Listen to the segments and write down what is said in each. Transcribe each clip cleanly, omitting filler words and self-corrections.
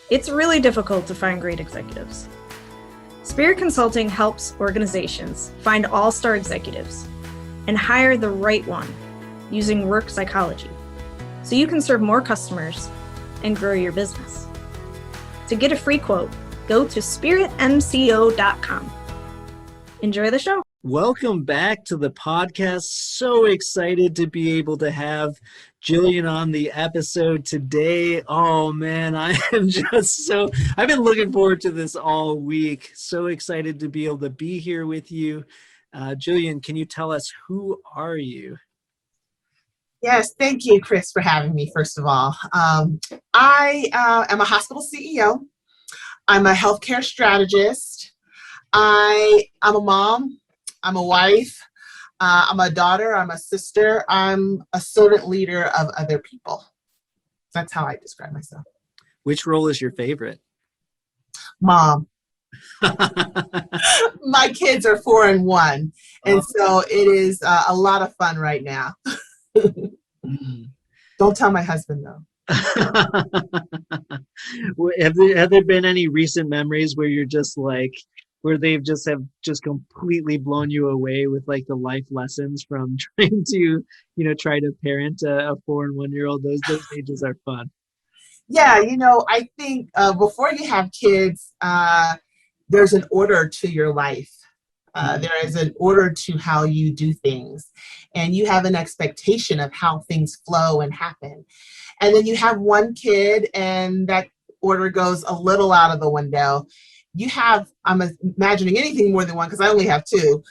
It's really difficult to find great executives. Spirit Consulting helps organizations find all-star executives and hire the right one using work psychology, so you can serve more customers and grow your business. To get a free quote, go to spiritmco.com. Enjoy the show. Welcome back to the podcast. So excited to be able to have Jillian on the episode today. Oh man, I've been looking forward to this all week. So excited to be able to be here with you. Jillian, can you tell us, who are you? Yes, thank you, Chris, for having me, first of all. I am a hospital CEO. I'm a healthcare strategist. I'm a mom. I'm a wife. I'm a daughter. I'm a sister. I'm a servant leader of other people. That's how I describe myself. Which role is your favorite? Mom. My kids are 4 and 1, and so it is a lot of fun right now. Don't tell my husband though. Have there been any recent memories where you're just like, where they've just completely blown you away with like the life lessons from trying to, try to parent a 4 and 1 year old? Those ages are fun. Yeah, I think before you have kids, there's an order to your life. There is an order to how you do things, and you have an expectation of how things flow and happen. And then you have one kid and that order goes a little out of the window. I'm imagining anything more than one because I only have 2,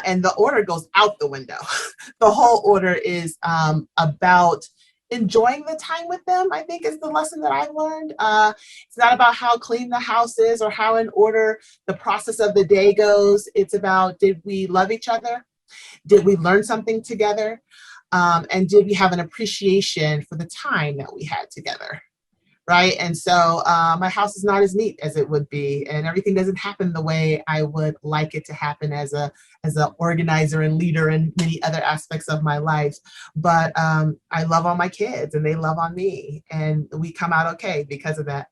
and the order goes out the window. The whole order is about enjoying the time with them, I think, is the lesson that I've learned. It's not about how clean the house is or how in order the process of the day goes. It's about, did we love each other? Did we learn something together? And did we have an appreciation for the time that we had together? Right. And so my house is not as neat as it would be, and everything doesn't happen the way I would like it to happen as an organizer and leader in many other aspects of my life. But I love on my kids and they love on me, and we come out okay because of that.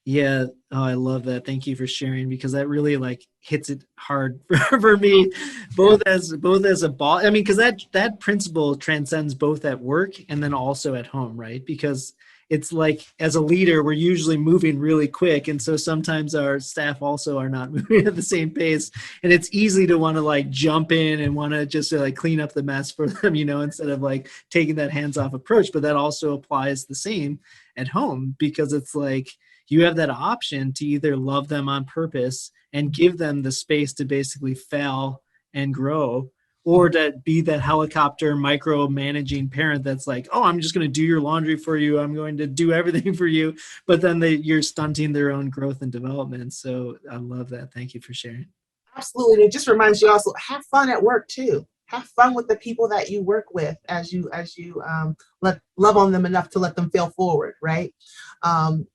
Yeah. Oh, I love that. Thank you for sharing, because that really hits it hard for me, both as a boss. I mean, because that principle transcends both at work and then also at home, right? Because it's like, as a leader, we're usually moving really quick. And so sometimes our staff also are not moving at the same pace. And it's easy to want to jump in and want to just clean up the mess for them, instead of taking that hands-off approach. But that also applies the same at home, because it's like you have that option to either love them on purpose and give them the space to basically fail and grow, or to be that helicopter micromanaging parent that's like, oh, I'm just going to do your laundry for you. I'm going to do everything for you. But then you're stunting their own growth and development. So I love that. Thank you for sharing. Absolutely. It just reminds you also, have fun at work too. Have fun with the people that you work with as you love on them enough to let them fail forward, right?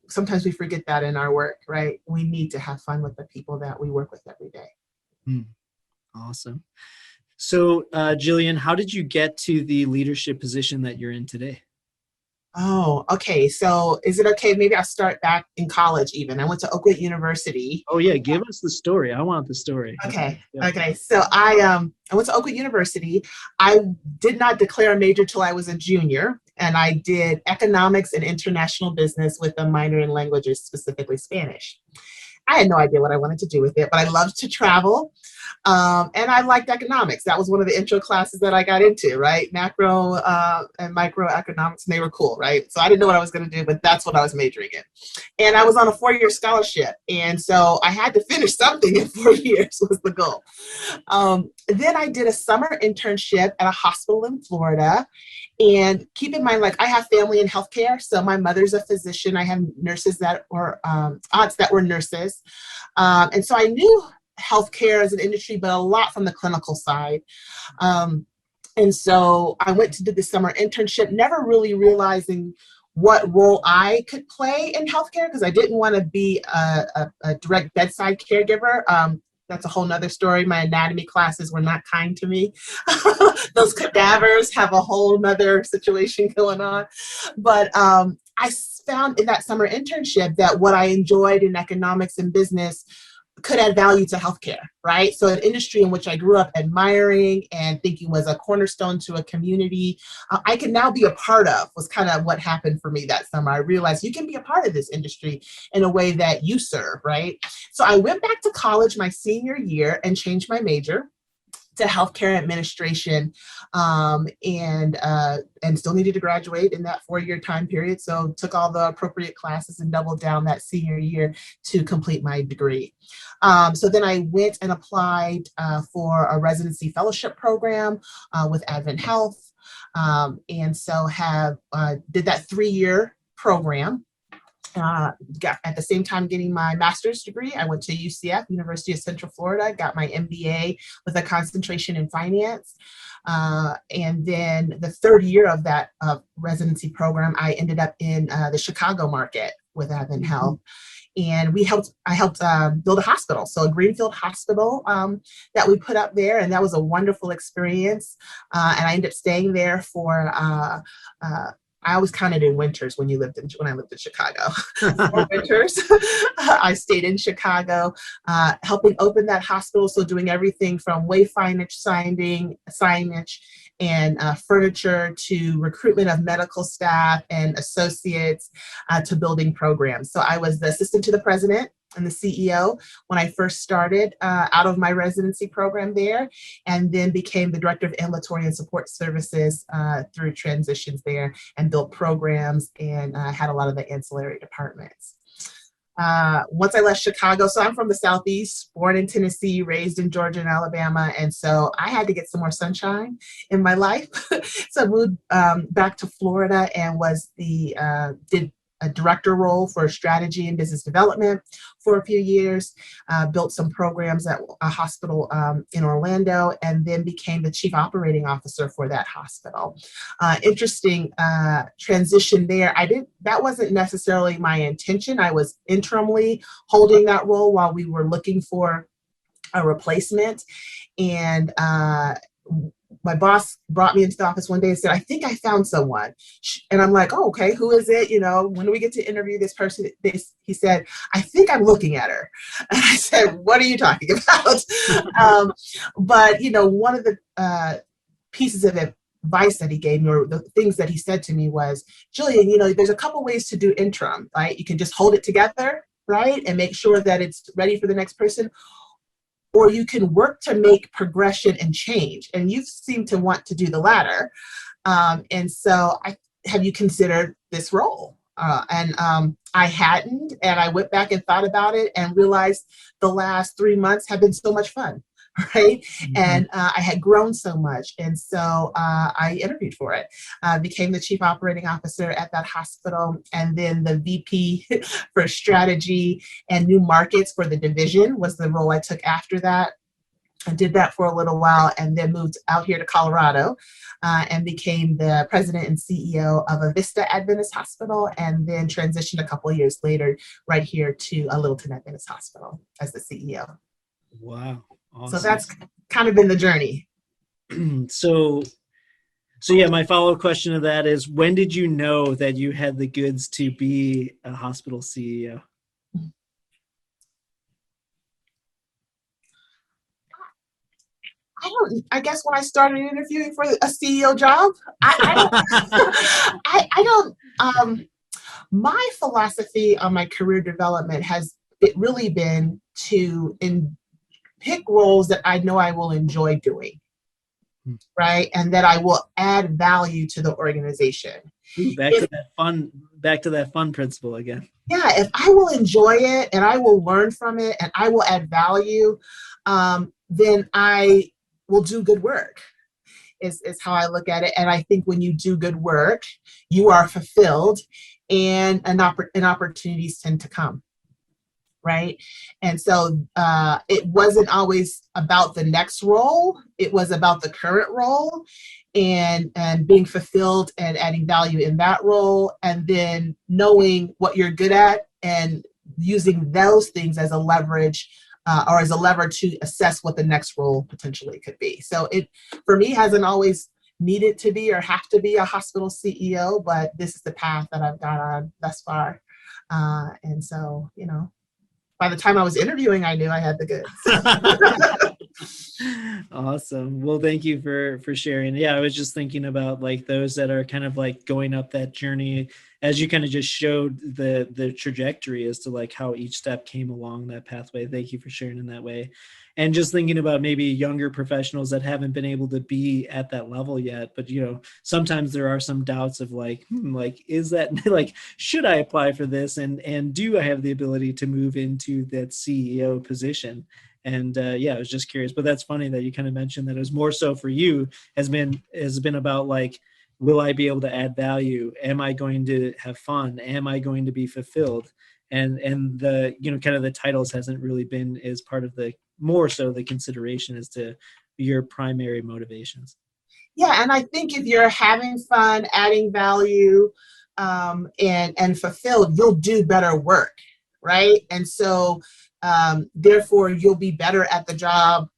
Sometimes we forget that in our work, right? We need to have fun with the people that we work with every day. Awesome. So, Jillian, how did you get to the leadership position that you're in today? Oh, okay. So is it okay? Maybe I'll start back in college even. I went to Oakwood University. Oh, yeah. Give us the story. I want the story. Okay. Yeah. Okay. So I went to Oakwood University. I did not declare a major till I was a junior, and I did economics and international business with a minor in languages, specifically Spanish. I had no idea what I wanted to do with it, but I loved to travel. And I liked economics. That was one of the intro classes that I got into, right? Macro and microeconomics, and they were cool, right? So I didn't know what I was going to do, but that's what I was majoring in. And I was on a 4-year scholarship. And so I had to finish something in 4 years was the goal. Then I did a summer internship at a hospital in Florida. And keep in mind, I have family in healthcare. So my mother's a physician. I have nurses that were aunts that were nurses. And so I knew healthcare as an industry, but a lot from the clinical side. And so I went to do the summer internship, never really realizing what role I could play in healthcare, because I didn't want to be a direct bedside caregiver. That's a whole nother story. My anatomy classes were not kind to me. Those cadavers have a whole nother situation going on. But found in that summer internship that what I enjoyed in economics and business could add value to healthcare, right? So an industry in which I grew up admiring and thinking was a cornerstone to a community, I can now be a part of, was kind of what happened for me that summer. I realized you can be a part of this industry in a way that you serve, right? So I went back to college my senior year and changed my major to healthcare administration, and still needed to graduate in that 4-year time period. So took all the appropriate classes and doubled down that senior year to complete my degree. So then I went and applied for a residency fellowship program with Advent Health, and so did that 3-year program. Got at the same time getting my master's degree. I went to UCF, University of Central Florida, got my MBA with a concentration in finance. And then the 3rd year of that residency program, I ended up in the Chicago market with Advent Health. And I helped build a hospital, so a greenfield hospital that we put up there, and that was a wonderful experience. And I ended up staying there for I always counted in winters when I lived in Chicago. 4 winters. I stayed in Chicago, helping open that hospital. So doing everything from wayfindage, signage, and furniture to recruitment of medical staff and associates to building programs. So I was the assistant to the president and the CEO when I first started out of my residency program there, and then became the director of ambulatory and support services through transitions there, and built programs and had a lot of the ancillary departments. Once I left Chicago, so I'm from the Southeast, born in Tennessee, raised in Georgia and Alabama, and so I had to get some more sunshine in my life. So I moved back to Florida and did a director role for strategy and business development for a few years, built some programs at a hospital in Orlando, and then became the chief operating officer for that hospital. Interesting transition there. That wasn't necessarily my intention. I was interimly holding that role while we were looking for a replacement. And my boss brought me into the office one day and said, I think I found someone. And I'm like, oh, okay, who is it? When do we get to interview this person? He said, I think I'm looking at her. And I said, what are you talking about? But one of the pieces of advice that he gave me, or the things that he said to me, was, Jillyan, there's a couple ways to do interim, right? You can just hold it together, right? And make sure that it's ready for the next person. Or you can work to make progression and change. And you seem to want to do the latter. And so have you considered this role? And I hadn't, and I went back and thought about it and realized the last 3 months have been so much fun, right? Mm-hmm. And I had grown so much. And so I interviewed for it, became the chief operating officer at that hospital, and then the VP for strategy and new markets for the division was the role I took after that. I did that for a little while, and then moved out here to Colorado and became the president and CEO of a Vista Adventist hospital, and then transitioned a couple of years later right here to a Littleton Adventist hospital as the CEO. Wow. Awesome. So that's kind of been the journey. So yeah, my follow-up question to that is, when did you know that you had the goods to be a hospital CEO? I guess when I started interviewing for a CEO job, I don't, my philosophy on my career development has really been to pick roles that I know I will enjoy doing, right? And that I will add value to the organization. Back to that fun principle again. Yeah, if I will enjoy it and I will learn from it and I will add value, then I will do good work, is how I look at it. And I think when you do good work, you are fulfilled, and opportunities tend to come, right? And so it wasn't always about the next role. It was about the current role, and being fulfilled and adding value in that role, and then knowing what you're good at and using those things as a leverage or as a lever to assess what the next role potentially could be. So it, for me, hasn't always needed to be or have to be a hospital CEO, but this is the path that I've gone on thus far. And so, by the time I was interviewing, I knew I had the goods. Awesome. Well, thank you for sharing. Yeah, I was just thinking about like those that are kind of like going up that journey, as you kind of just showed the trajectory as to like how each step came along that pathway. Thank you for sharing in that way. And just thinking about maybe younger professionals that haven't been able to be at that level yet, but sometimes there are some doubts of like, like, is that like, should I apply for this? And do I have the ability to move into that CEO position? And yeah, I was just curious, but that's funny that you kind of mentioned that it was more so for you has been about like, will I be able to add value? Am I going to have fun? Am I going to be fulfilled? And the, kind of the titles hasn't really been as part of the, more so the consideration as to your primary motivations. Yeah, and I think if you're having fun, adding value, and fulfilled, you'll do better work, right? And so therefore you'll be better at the job,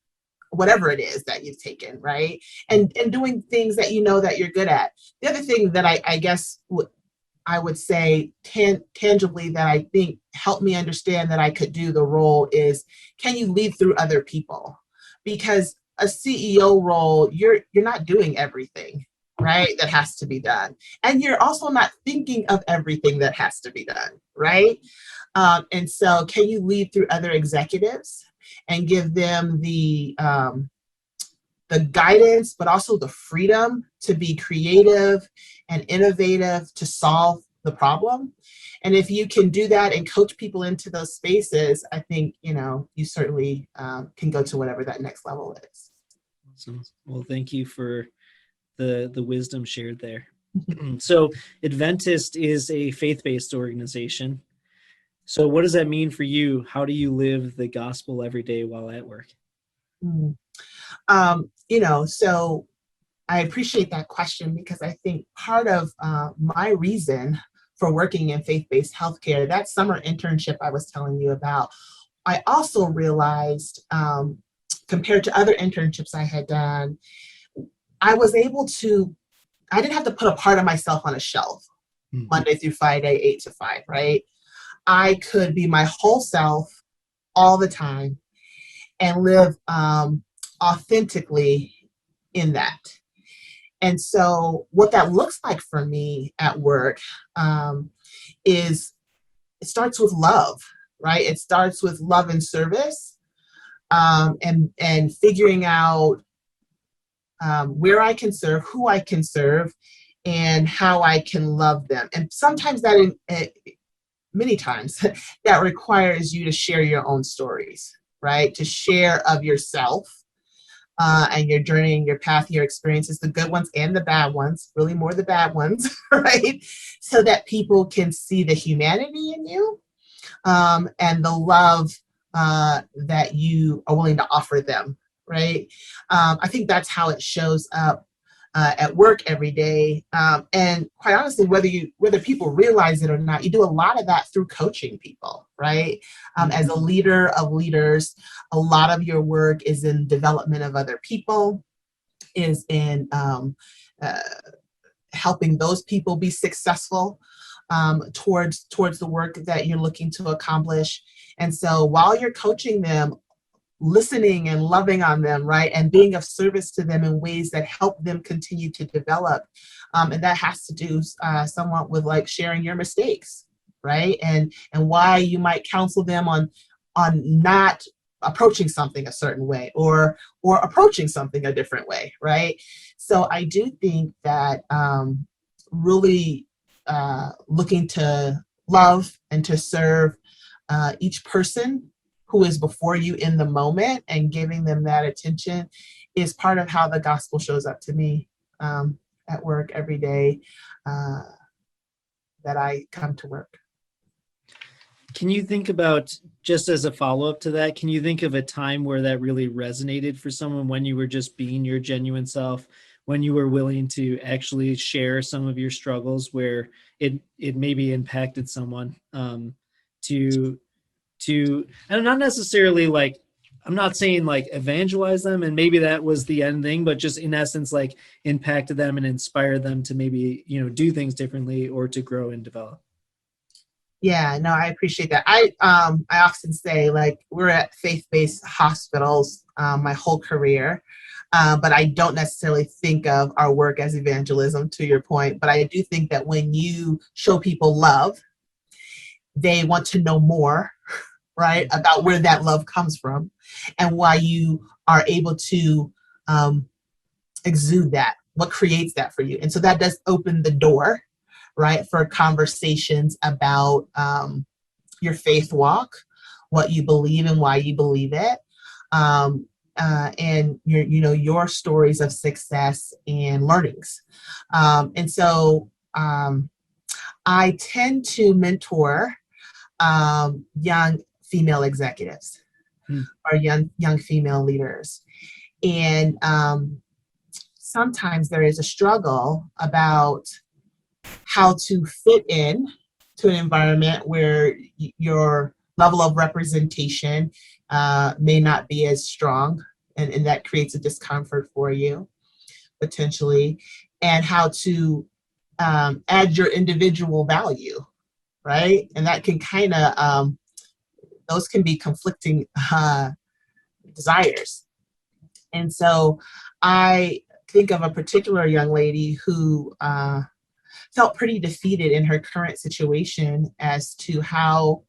whatever it is that you've taken, right? And doing things that that you're good at. The other thing that I guess I would say tangibly that I think helped me understand that I could do the role is, can you lead through other people? Because a CEO role, you're not doing everything, right, that has to be done. And you're also not thinking of everything that has to be done, right? And so can you lead through other executives and give them the guidance, but also the freedom to be creative and innovative to solve the problem? And if you can do that and coach people into those spaces, I think, you certainly can go to whatever that next level is. Awesome. Well, thank you for the wisdom shared there. So Adventist is a faith-based organization. So what does that mean for you? How do you live the gospel every day while at work? So I appreciate that question, because I think part of my reason for working in faith-based healthcare, that summer internship I was telling you about, I also realized, compared to other internships I had done, I didn't have to put a part of myself on a shelf Monday through Friday, 8 to 5, right? I could be my whole self all the time and live authentically in that. And so what that looks like for me at work is, it starts with love, right? It starts with love and service, and figuring out where I can serve, who I can serve, and how I can love them. And sometimes many times that requires you to share your own stories, right? To share of yourself and your journey and your path, your experiences, the good ones and the bad ones, really more the bad ones, right? So that people can see the humanity in you and the love that you are willing to offer them, right? I think that's how it shows up at work every day. And quite honestly, whether people realize it or not, you do a lot of that through coaching people, right? As a leader of leaders, a lot of your work is in development of other people, is in helping those people be successful towards the work that you're looking to accomplish. And so while you're coaching them, listening and loving on them, right? And being of service to them in ways that help them continue to develop. And that has to do somewhat with like sharing your mistakes, right? And why you might counsel them on not approaching something a certain way or approaching something a different way, right? So I do think that really looking to love and to serve each person who is before you in the moment and giving them that attention is part of how the gospel shows up to me at work every day that I come to work. Can you think about, just as a follow-up to that, can you think of a time where that really resonated for someone, when you were just being your genuine self, when you were willing to actually share some of your struggles, where it maybe impacted someone to and not necessarily like I'm not saying like evangelize them, and maybe that was the end thing, but just in essence, like impacted them and inspired them to maybe, do things differently or to grow and develop. Yeah, no, I appreciate that. I often say, like, we're at faith-based hospitals my whole career, but I don't necessarily think of our work as evangelism, to your point. But I do think that when you show people love, they want to know more, right, about where that love comes from and why you are able to exude that, what creates that for you. And so that does open the door, right, for conversations about your faith walk, what you believe and why you believe it, and your stories of success and learnings. And so I tend to mentor young female executives or young female leaders, and sometimes there is a struggle about how to fit in to an environment where your level of representation may not be as strong, and that creates a discomfort for you potentially, and how to add your individual value, right? And that can kind of, those can be conflicting desires. And so I think of a particular young lady who felt pretty defeated in her current situation as to how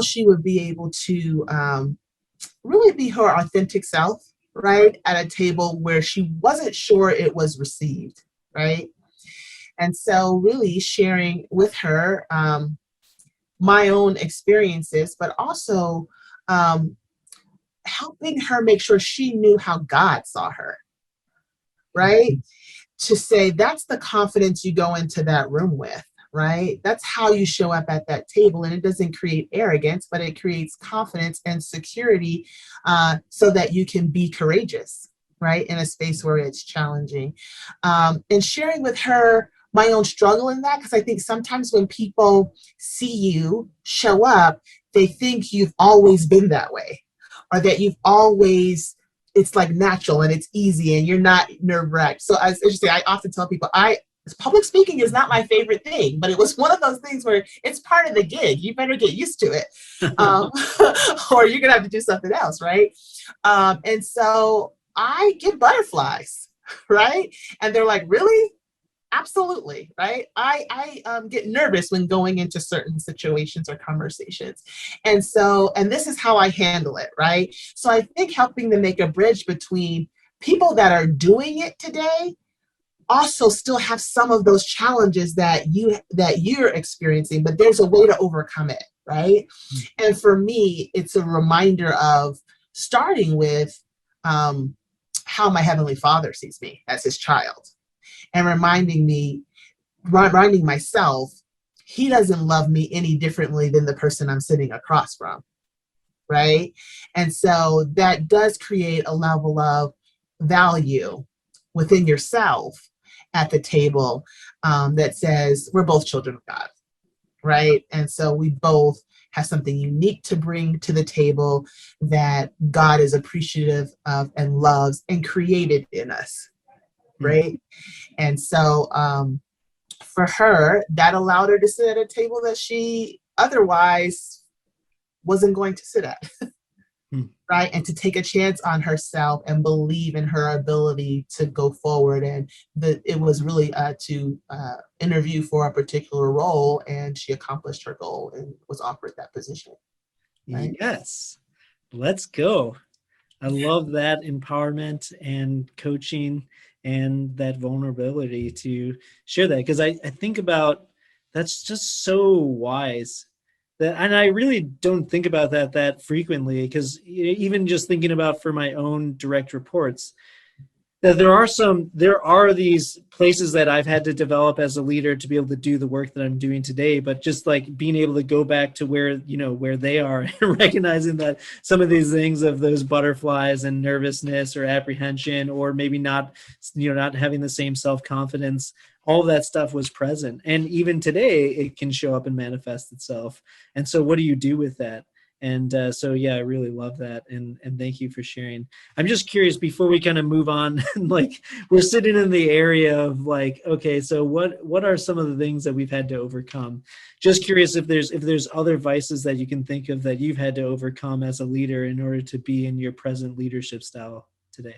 she would be able to really be her authentic self, right, at a table where she wasn't sure it was received, right? And so really sharing with her my own experiences, but also helping her make sure she knew how God saw her, right? To say that's the confidence you go into that room with, right? That's how you show up at that table. And it doesn't create arrogance, but it creates confidence and security so that you can be courageous, right? In a space where it's challenging. And sharing with her my own struggle in that, because I think sometimes when people see you show up, they think you've always been that way, or that you've always, it's like natural and it's easy and you're not nerve-wracked. So as you say, I often tell people, public speaking is not my favorite thing, but it was one of those things where it's part of the gig. You better get used to it, or you're gonna have to do something else, right? And so I get butterflies, right? And they're like, really? Absolutely, right? I get nervous when going into certain situations or conversations. And this is how I handle it, right? So I think helping to make a bridge between people that are doing it today also still have some of those challenges that you're experiencing, but there's a way to overcome it, right? And for me, it's a reminder of starting with how my Heavenly Father sees me as his child. And reminding myself, he doesn't love me any differently than the person I'm sitting across from, right? And so that does create a level of value within yourself at the table that says we're both children of God, right? And so we both have something unique to bring to the table that God is appreciative of and loves and created in us, right? And so for her, that allowed her to sit at a table that she otherwise wasn't going to sit at, right? And to take a chance on herself and believe in her ability to go forward. And it was really to interview for a particular role, and she accomplished her goal and was offered that position. Right? Yes, let's go. I love that empowerment and coaching and that vulnerability to share that, because I think about that's just so wise. And I really don't think about that frequently, because even just thinking about for my own direct reports, that there are these places that I've had to develop as a leader to be able to do the work that I'm doing today, but just like being able to go back to where they are and recognizing that some of these things of those butterflies and nervousness or apprehension, or maybe not having the same self-confidence, all of that stuff was present. And even today it can show up and manifest itself. And so what do you do with that? And so, yeah, I really love that. And thank you for sharing. I'm just curious before we kind of move on, like we're sitting in the area of like, okay, so what are some of the things that we've had to overcome? Just curious if there's other vices that you can think of that you've had to overcome as a leader in order to be in your present leadership style today.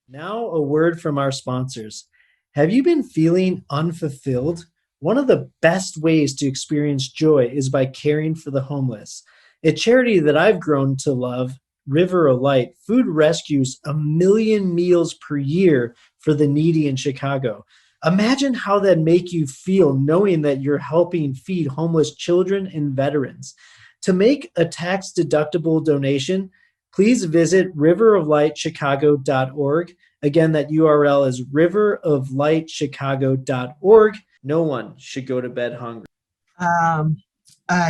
Now, a word from our sponsors. Have you been feeling unfulfilled? One of the best ways to experience joy is by caring for the homeless. A charity that I've grown to love, River of Light, food rescues 1 million meals per year for the needy in Chicago. Imagine how that make you feel knowing that you're helping feed homeless children and veterans. To make a tax-deductible donation, please visit riveroflightchicago.org. Again, that URL is riveroflightchicago.org. No one should go to bed hungry.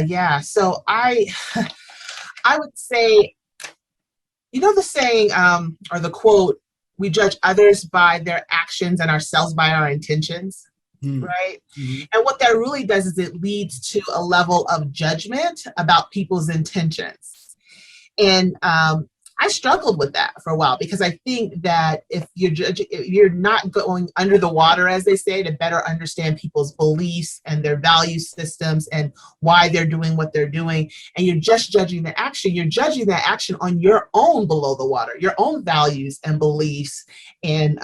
Yeah. So I would say, the saying, or the quote, we judge others by their actions and ourselves by our intentions, right? Mm-hmm. And what that really does is it leads to a level of judgment about people's intentions. And I struggled with that for a while, because I think that if you're not going under the water, as they say, to better understand people's beliefs and their value systems and why they're doing what they're doing, and you're just judging the action, you're judging that action on your own below the water, your own values and beliefs and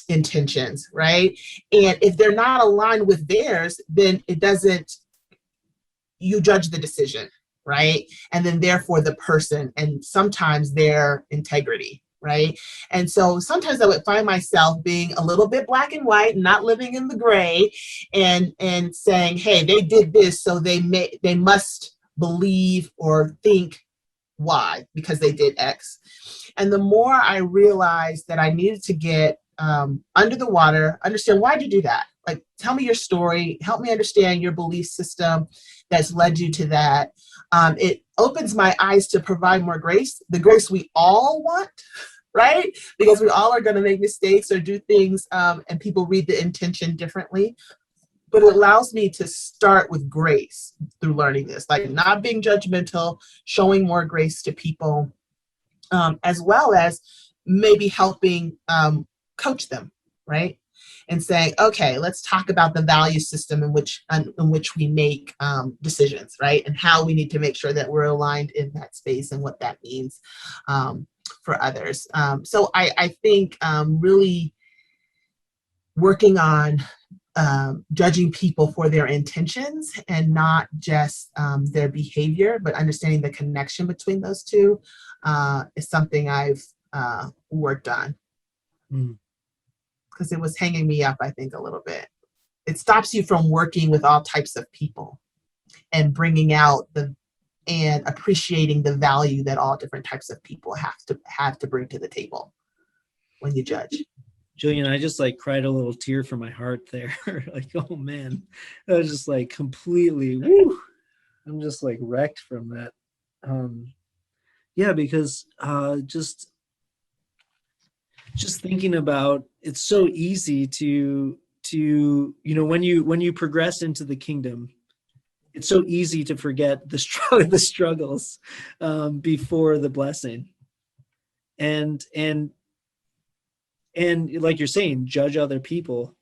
intentions, right? And if they're not aligned with theirs, then you judge the decision, right? And then therefore the person, and sometimes their integrity, right? And so sometimes I would find myself being a little bit black and white, not living in the gray, and saying, hey, they did this, so they must believe or think Y because they did X. And the more I realized that I needed to get under the water, understand, why'd you do that? Like, tell me your story, help me understand your belief system that's led you to that. It opens my eyes to provide more grace, the grace we all want, right? Because we all are going to make mistakes or do things, and people read the intention differently. But it allows me to start with grace through learning this, like not being judgmental, showing more grace to people, as well as maybe helping coach them, right? And saying, okay, let's talk about the value system in which we make decisions, right? And how we need to make sure that we're aligned in that space and what that means for others. So I think really working on judging people for their intentions and not just their behavior, but understanding the connection between those two is something I've worked on. Because it was hanging me up, I think, a little bit. It stops you from working with all types of people and bringing out and appreciating the value that all different types of people have to bring to the table when you judge. Jillian, I just like cried a little tear from my heart there. Like, oh man, I was just like completely, woo, I'm just like wrecked from that. Yeah, because just thinking about, it's so easy to when you progress into the kingdom, it's so easy to forget the struggles before the blessing, and like you're saying, judge other people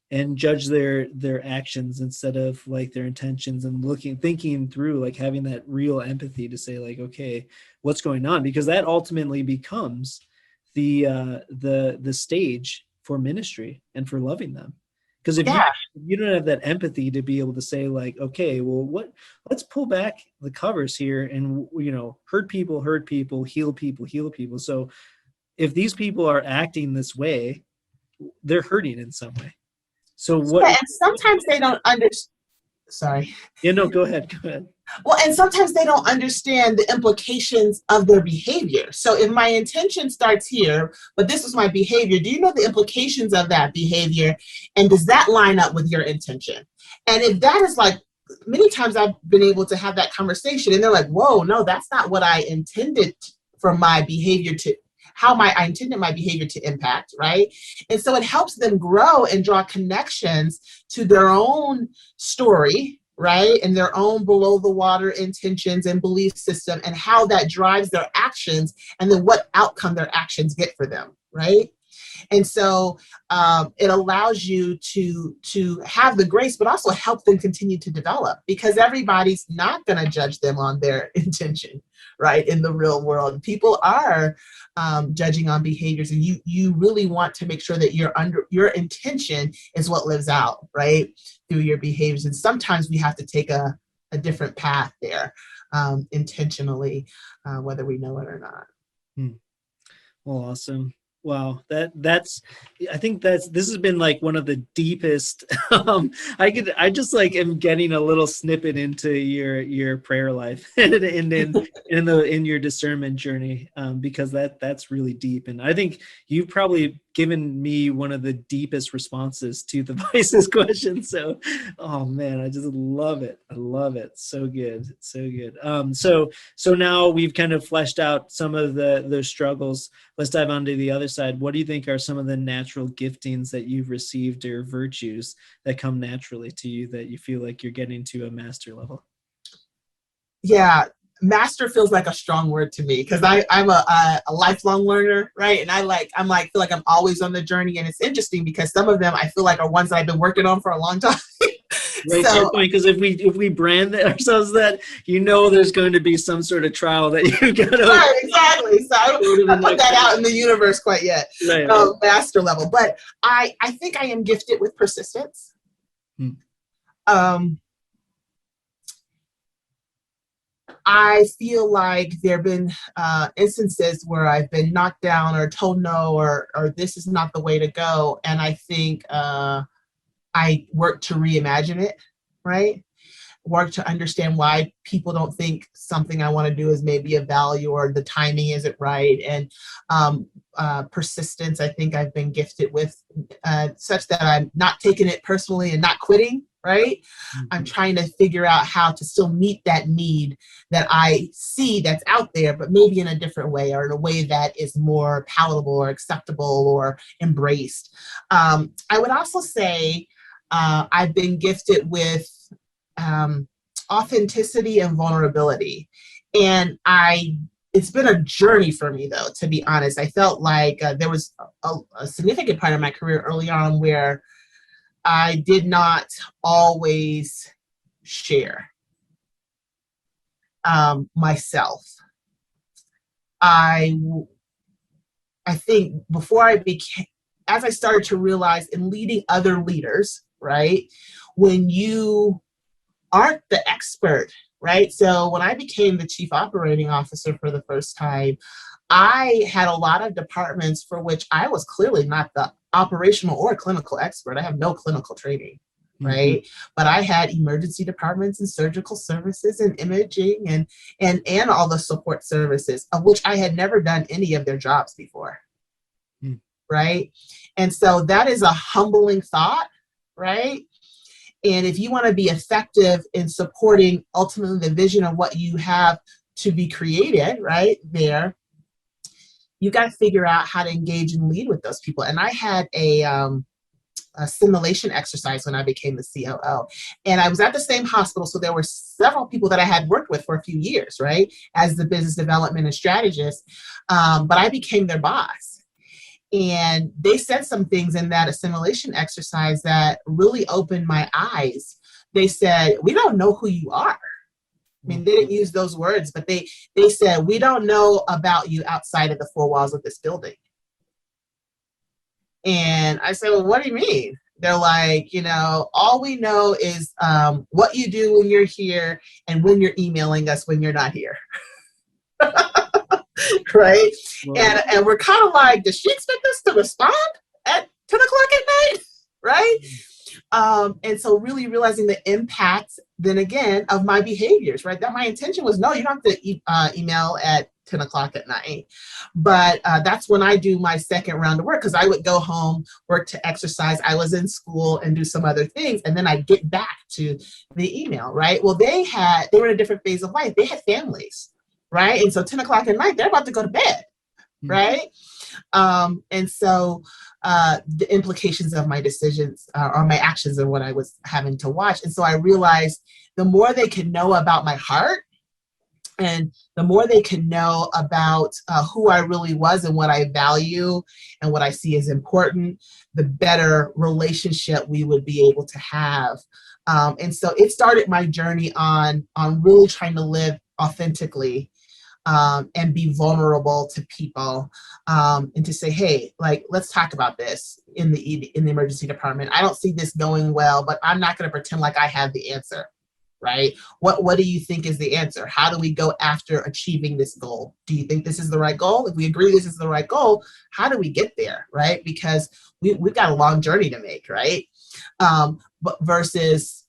and judge their actions instead of like their intentions, and thinking through, like having that real empathy to say like, okay, what's going on? Because that ultimately becomes the stage for ministry and for loving them. Because if you don't have that empathy to be able to say like, okay, well, let's pull back the covers here and hurt people, heal people. So if these people are acting this way, they're hurting in some way. So what? Yeah, and sometimes they don't understand. Sorry. Yeah, no, go ahead. Well, and sometimes they don't understand the implications of their behavior. So if my intention starts here, but this is my behavior, do you know the implications of that behavior? And does that line up with your intention? And if that is like, many times I've been able to have that conversation and they're like, whoa, no, that's not what I intended for my behavior I intended my behavior to impact, right? And so it helps them grow and draw connections to their own story, right? And their own below the water intentions and belief system, and how that drives their actions, and then what outcome their actions get for them, right? And so it allows you to have the grace, but also help them continue to develop, because everybody's not going to judge them on their intention, right? In the real world, people are judging on behaviors, and you really want to make sure that your intention is what lives out, right, through your behaviors. And sometimes we have to take a different path there, intentionally, whether we know it or not. Well, awesome. Wow, I think this has been like one of the deepest. I just like am getting a little snippet into your prayer life and in your discernment journey, because that's really deep, and I think you've probably given me one of the deepest responses to the Vice's question. So, oh man, I just love it. I love it. So good, so good. So now we've kind of fleshed out some of those struggles. Let's dive onto the other side. What do you think are some of the natural giftings that you've received, or virtues that come naturally to you that you feel like you're getting to a master level? Yeah, master feels like a strong word to me, because I'm a lifelong learner, right? And feel like I'm always on the journey. And it's interesting because some of them I feel like are ones that I've been working on for a long time. Right, so, because if we brand ourselves that, there's going to be some sort of trial that you got to. Right, exactly. So I don't put that out in the universe quite yet. Right. Master level, but I think I am gifted with persistence. I feel like there have been instances where I've been knocked down or told no, or this is not the way to go, and I think I work to reimagine it, right? Work to understand why people don't think something I want to do is maybe of value, or the timing isn't right. And persistence, I think I've been gifted with, such that I'm not taking it personally and not quitting, right? Mm-hmm. I'm trying to figure out how to still meet that need that I see that's out there, but maybe in a different way, or in a way that is more palatable or acceptable or embraced. I would also say I've been gifted with authenticity and vulnerability. And it's been a journey for me, though, to be honest. I felt like there was a significant part of my career early on where I did not always share myself. I think as I started to realize in leading other leaders, right, when you aren't the expert, right? So when I became the chief operating officer for the first time, I had a lot of departments for which I was clearly not the operational or clinical expert. I have no clinical training, right? Mm-hmm. But I had emergency departments and surgical services and imaging and all the support services, of which I had never done any of their jobs before, right? And so that is a humbling thought, right? And if you want to be effective in supporting ultimately the vision of what you have to be created, right there, you got to figure out how to engage and lead with those people. And I had a simulation exercise when I became the COO. And I was at the same hospital, so there were several people that I had worked with for a few years, right, as the business development and strategist. But I became their boss. And they said some things in that assimilation exercise that really opened my eyes. They said, "We don't know who you are." I mean, they didn't use those words, but they said, "We don't know about you outside of the four walls of this building." And I said, "Well, what do you mean?" They're like, all we know is what you do when you're here and when you're emailing us when you're not here. Right? Wow. And we're kind of like, does she expect us to respond at 10 o'clock at night? Right? And so really realizing the impact, then again, of my behaviors, right? That my intention was, no, you don't have to email at 10 o'clock at night. But that's when I do my second round of work, because I would go home, work to exercise. I was in school and do some other things. And then I get back to the email, right? Well, they were in a different phase of life. They had families, right? And so 10 o'clock at night, they're about to go to bed, right? And so the implications of my decisions or my actions and what I was having to watch. And so I realized the more they can know about my heart, and the more they can know about who I really was and what I value and what I see as important, the better relationship we would be able to have. And so it started my journey on really trying to live authentically, and be vulnerable to people, and to say, hey, like, let's talk about this in the emergency department. I don't see this going well, but I'm not going to pretend like I have the answer. Right? What do you think is the answer? How do we go after achieving this goal? Do you think this is the right goal? If we agree this is the right goal, how do we get there? Right? Because we've got a long journey to make, right? But versus,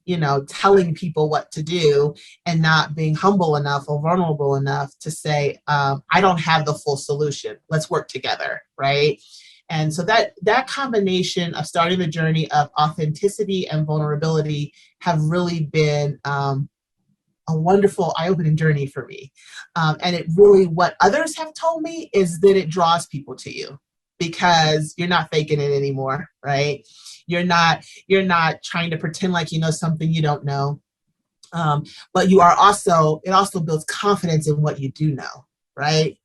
telling people what to do and not being humble enough or vulnerable enough to say, I don't have the full solution. Let's work together, right? And so that combination of starting the journey of authenticity and vulnerability have really been a wonderful eye-opening journey for me. And it really, what others have told me is that it draws people to you because you're not faking it anymore, right? You're not trying to pretend like you know something you don't know. But it also builds confidence in what you do know, right?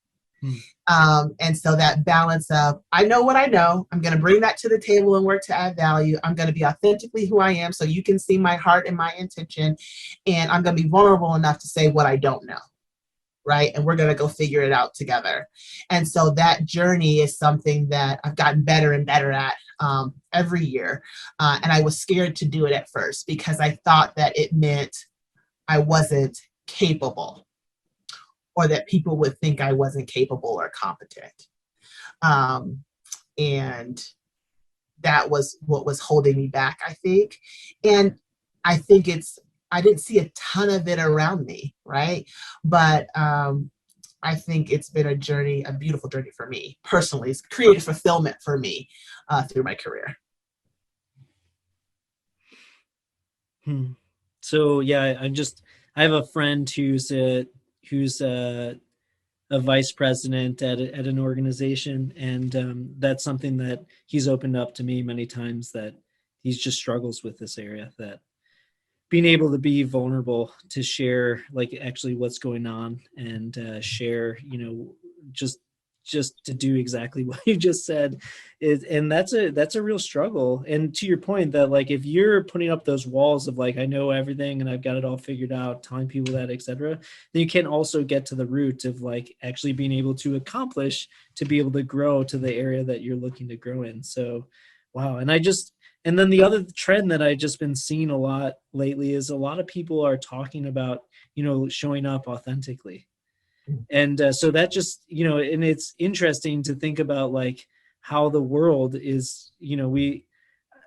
And so that balance of, I know what I know, I'm going to bring that to the table and work to add value. I'm going to be authentically who I am so you can see my heart and my intention. And I'm going to be vulnerable enough to say what I don't know. Right. And we're going to go figure it out together. And so that journey is something that I've gotten better and better at every year. And I was scared to do it at first because I thought that it meant I wasn't capable, or that people would think I wasn't capable or competent. And that was what was holding me back, I think. And I think I didn't see a ton of it around me, right? But I think it's been a beautiful journey for me personally. It's created fulfillment for me through my career. So yeah, I have a friend who's a vice president at an organization, and that's something that he's opened up to me many times, that he just struggles with this area, that being able to be vulnerable, to share like actually what's going on, and share, just to do exactly what you just said and that's a real struggle. And to your point, that like, if you're putting up those walls of like, I know everything and I've got it all figured out, telling people that, etc., then you can also get to the root of like actually being able to accomplish, to be able to grow to the area that you're looking to grow in. So wow. And then the other trend that I've just been seeing a lot lately is a lot of people are talking about, showing up authentically. And so that just, and it's interesting to think about like how the world is,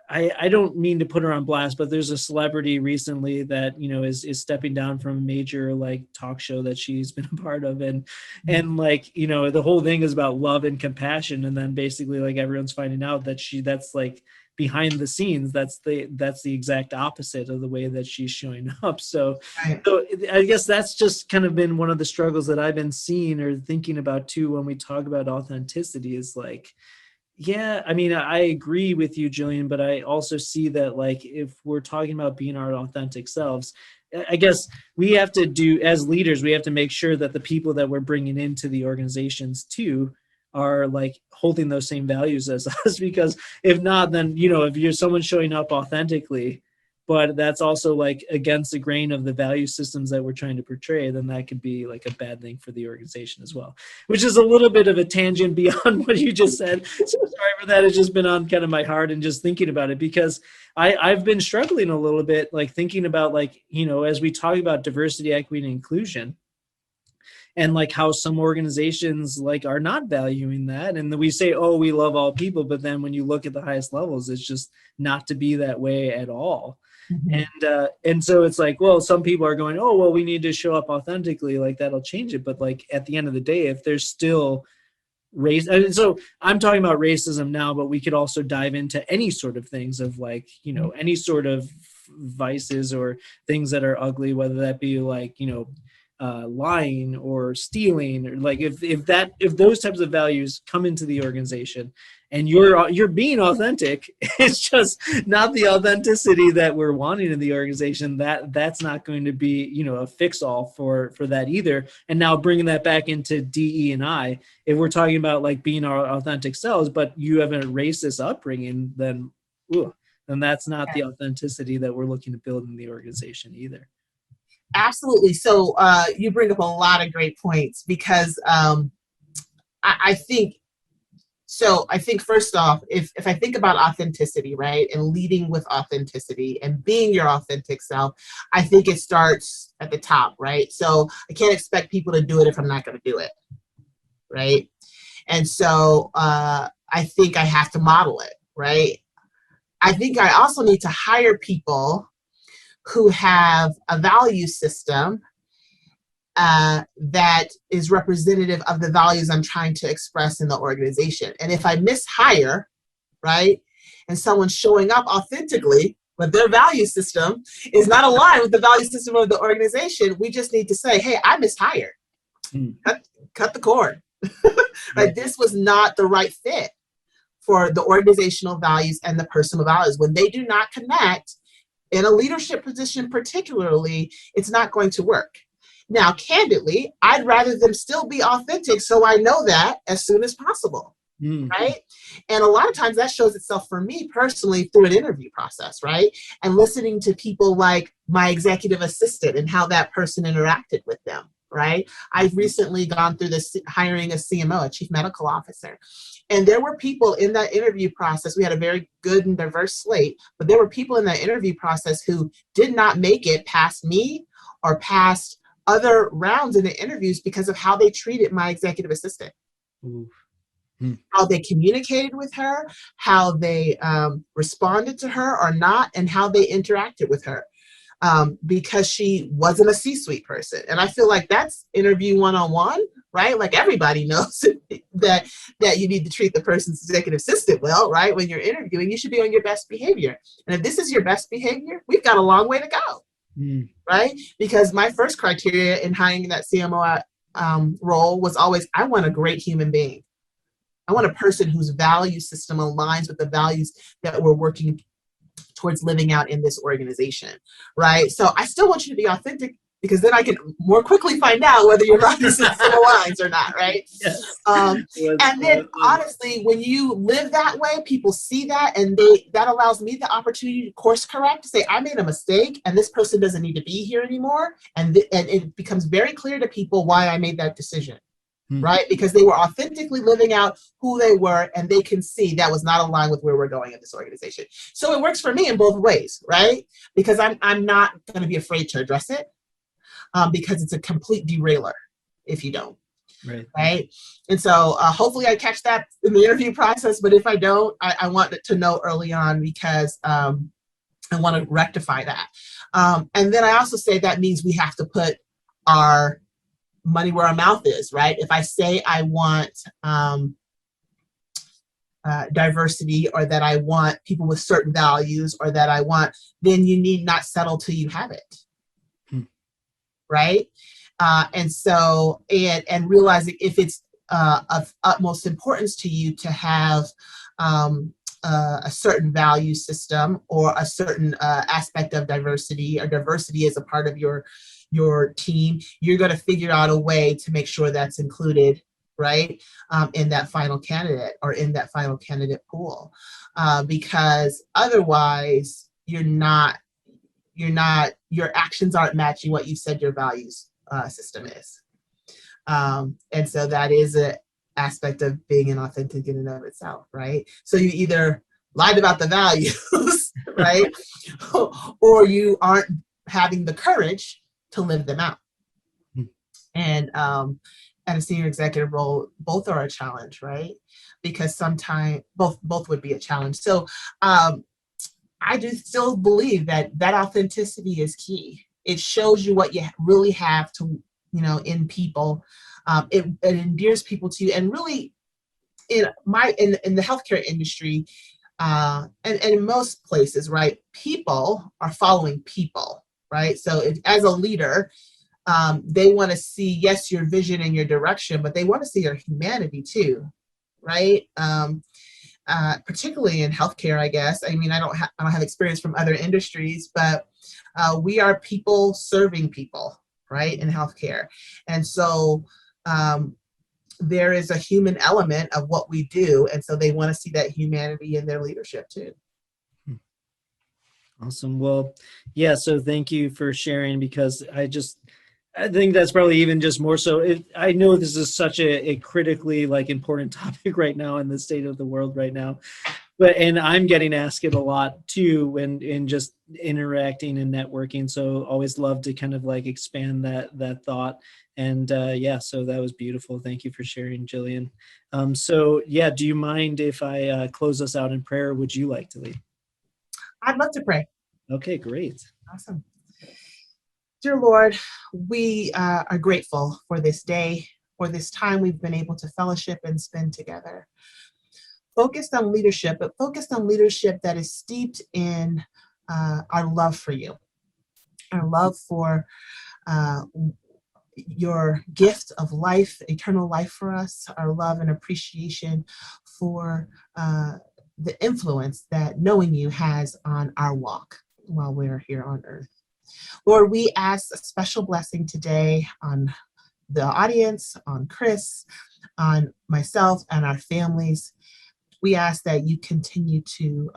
I don't mean to put her on blast, but there's a celebrity recently that, is stepping down from a major like talk show that she's been a part of. And like, the whole thing is about love and compassion. And then basically like everyone's finding out that that's like behind the scenes, that's the exact opposite of the way that she's showing up. So I guess that's just kind of been one of the struggles that I've been seeing or thinking about too, when we talk about authenticity, is like, yeah, I mean, I agree with you, Jillian, but I also see that like, if we're talking about being our authentic selves, I guess we have to do, as leaders, we have to make sure that the people that we're bringing into the organizations too are like holding those same values as us, because if not, then, if you're someone showing up authentically, but that's also like against the grain of the value systems that we're trying to portray, then that could be like a bad thing for the organization as well, which is a little bit of a tangent beyond what you just said. So sorry for that. It's just been on kind of my heart and just thinking about it, because I've been struggling a little bit, like thinking about like, as we talk about diversity, equity, and inclusion, and like how some organizations like are not valuing that. And then we say, oh, we love all people. But then when you look at the highest levels, it's just not to be that way at all. Mm-hmm. And so it's like, well, some people are going, oh, well, we need to show up authentically, like that'll change it. But like at the end of the day, if there's still race, and so I'm talking about racism now, but we could also dive into any sort of things of like, any sort of vices or things that are ugly, whether that be like, lying or stealing, or like if those types of values come into the organization and you're being authentic, it's just not the authenticity that we're wanting in the organization, that's not going to be, you know, a fix all for that either. And now bringing that back into DE and I, if we're talking about like being our authentic selves, but you have a racist upbringing, then that's not the authenticity that we're looking to build in the organization either. Absolutely. So you bring up a lot of great points, because I think first off, if I think about authenticity, right, and leading with authenticity and being your authentic self, I think it starts at the top, right? So I can't expect people to do it if I'm not going to do it, right? And so I think I have to model it, right? I think I also need to hire people who have a value system that is representative of the values I'm trying to express in the organization. And if I mishire, right, and someone's showing up authentically, but their value system is not aligned with the value system of the organization, we just need to say, hey, I mishired. Cut the cord. Right? This was not the right fit for the organizational values and the personal values. When they do not connect, in a leadership position particularly, it's not going to work. Now, candidly, I'd rather them still be authentic, so I know that as soon as possible, right? And a lot of times that shows itself for me personally through an interview process, right? And listening to people like my executive assistant and how that person interacted with them, right? I've recently gone through this hiring a CMO, a chief medical officer. And there were people in that interview process. We had a very good and diverse slate, but there were people in that interview process who did not make it past me or past other rounds in the interviews because of how they treated my executive assistant. How they communicated with her, how they responded to her or not, and how they interacted with her. Because she wasn't a C-suite person. And I feel like that's interview 101, right? Like everybody knows that you need to treat the person's executive assistant well, right? When you're interviewing, you should be on your best behavior. And if this is your best behavior, we've got a long way to go, right? Because my first criteria in hiring that CMO role was always, I want a great human being. I want a person whose value system aligns with the values that we're working towards living out in this organization, right? So I still want you to be authentic, because then I can more quickly find out whether your value system aligns or not, right? Yes. And then honestly, when you live that way, people see that, and that allows me the opportunity to course correct, to say, I made a mistake and this person doesn't need to be here anymore. And it becomes very clear to people why I made that decision. Right? Because they were authentically living out who they were, and they can see that was not aligned with where we're going in this organization. So it works for me in both ways, right? Because I'm not going to be afraid to address it, because it's a complete derailer if you don't. Right? And so hopefully I catch that in the interview process, but if I don't, I want to know early on, because I want to rectify that. And then I also say that means we have to put our money where our mouth is, right? If I say I want diversity, or that I want people with certain values, or that I want, then you need not settle till you have it, right? And so, and realizing if it's of utmost importance to you to have a certain value system, or a certain aspect of diversity, or diversity is a part of your team, you're going to figure out a way to make sure that's included, right, in that final candidate, or in that final candidate pool, because otherwise your actions aren't matching what you said your values system is. And so that is an aspect of being an authentic in and of itself, right? So you either lied about the values, right, or you aren't having the courage to live them out. And a senior executive role, both are a challenge, right? Because sometimes both would be a challenge. So I do still believe that authenticity is key. It shows you what you really have to, in people. It endears people to you. And really, in the healthcare industry, and in most places, right, people are following people. Right. So as a leader, They want to see, yes, your vision and your direction, but they want to see your humanity too, right? Particularly in healthcare, I guess. I mean, I don't have experience from other industries, but we are people serving people, right, in healthcare. And so there is a human element of what we do. And so they want to see that humanity in their leadership too. Awesome. Well, yeah, so thank you for sharing, because I think that's probably even just more so. I know this is such a critically important topic right now in the state of the world right now, and I'm getting asked it a lot too when in just interacting and networking. So always love to kind of expand that thought. And yeah, so that was beautiful. Thank you for sharing, Jillian. So yeah, do you mind if I close us out in prayer? Would you like to lead? I'd love to pray. Okay, great. Awesome. Dear Lord, we are grateful for this day, for this time we've been able to fellowship and spend together. Focused on leadership, but focused on leadership that is steeped in our love for you, our love for your gift of life, eternal life for us, our love and appreciation for the influence that knowing you has on our walk while we're here on earth. Lord, we ask a special blessing today on the audience, on Chris, on myself, and our families. We ask that you continue to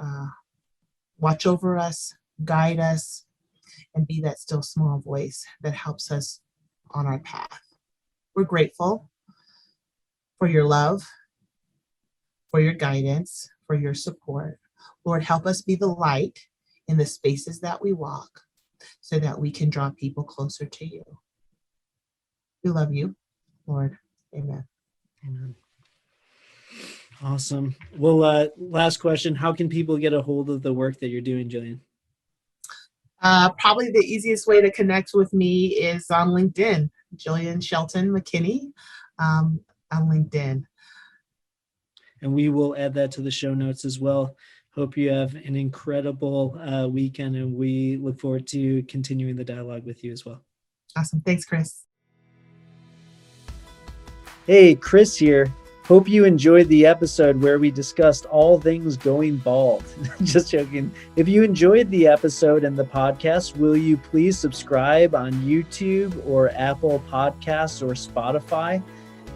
watch over us, guide us, and be that still small voice that helps us on our path. We're grateful for your love, for your guidance, for your support. Lord, help us be the light in the spaces that we walk so that we can draw people closer to you. We love you, Lord. Amen. Amen. Awesome. Well, last question. How can people get a hold of the work that you're doing, Jillian? Probably the easiest way to connect with me is on LinkedIn, Jillyan McKinney on LinkedIn. And we will add that to the show notes as well. Hope you have an incredible weekend, and we look forward to continuing the dialogue with you as well. Awesome. Thanks, Chris. Hey, Chris here. Hope you enjoyed the episode where we discussed all things going bald. Just joking. If you enjoyed the episode and the podcast, will you please subscribe on YouTube or Apple Podcasts or Spotify?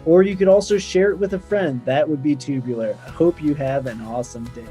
Or you could also share it with a friend. That would be tubular. I hope you have an awesome day.